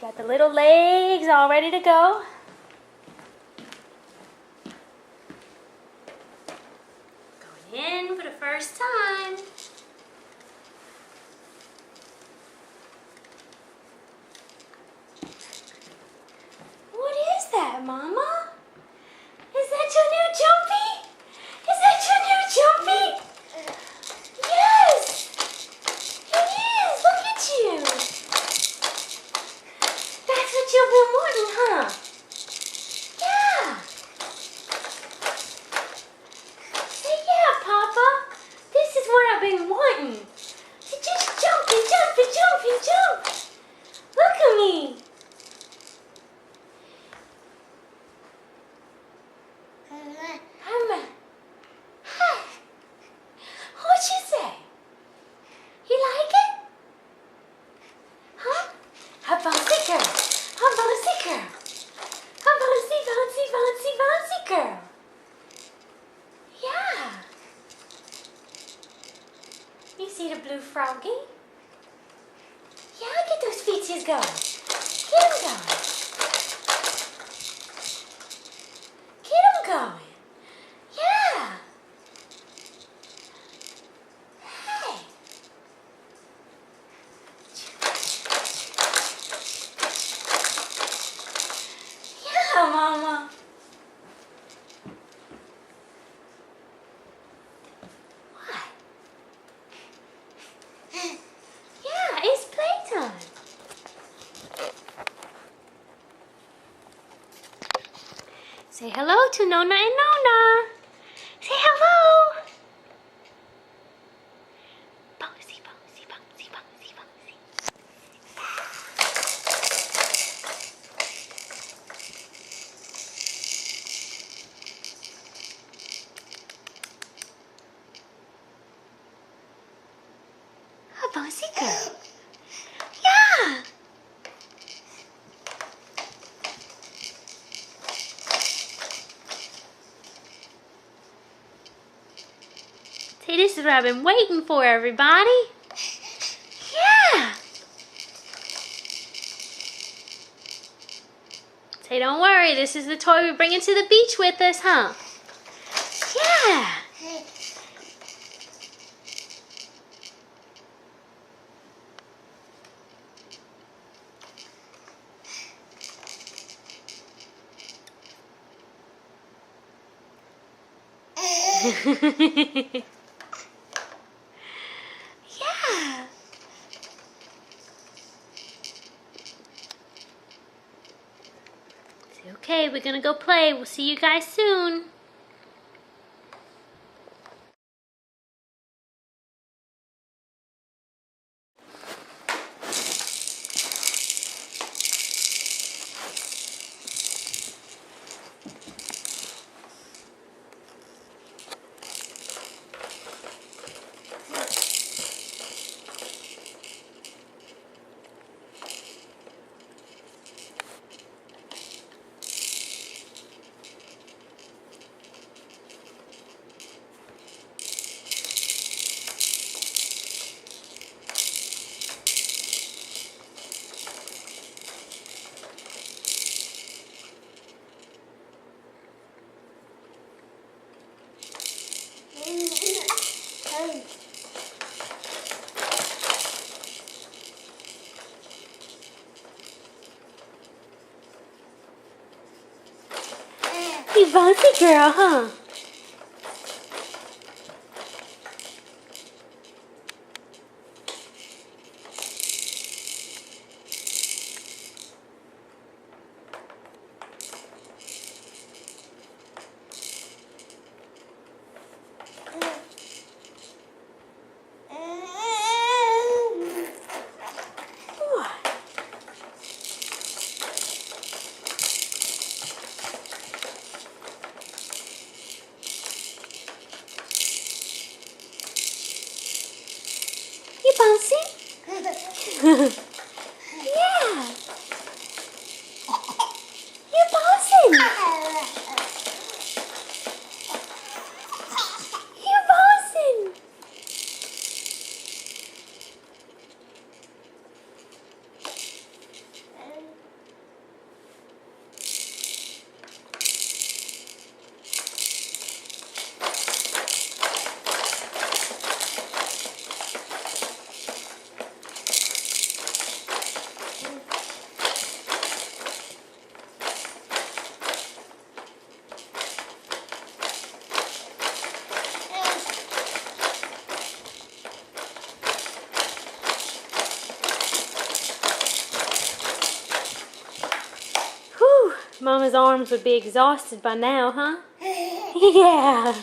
Got the little legs all ready to go. Going in for the first time. What is that, Mama? Is that your new jumpy? Is that your new jumpy? Yes! It is! Look at you! That's what you've been wanting, huh? Yeah! Say yeah, Papa! This is what I've been wanting! To just jump and jump and jump and jump! Look at me! What you say? You like it? Huh? How bouncy girl? How bouncy girl? How bouncy, bouncy, bouncy, bouncy girl? Yeah. You see the blue froggy? Yeah, get those feetsies going. Get them going. Get them going. Yeah. Hey. Yeah, Mama. What? Yeah, it's playtime. Say hello to Nona and Nona. Say hello. Bouncy, bouncy, bouncy, bouncy, bouncy. A bouncy girl. Yeah. Say, this is what I've been waiting for, everybody. Yeah. Say, don't worry. This is the toy we're bringing to the beach with us, huh? Yeah. Yeah. Say, okay, we're gonna go play. We'll see you guys soon. You bouncy girl, huh? You bouncing? Yeah. You bouncing? You bouncing? Mama's arms would be exhausted by now, huh? Yeah.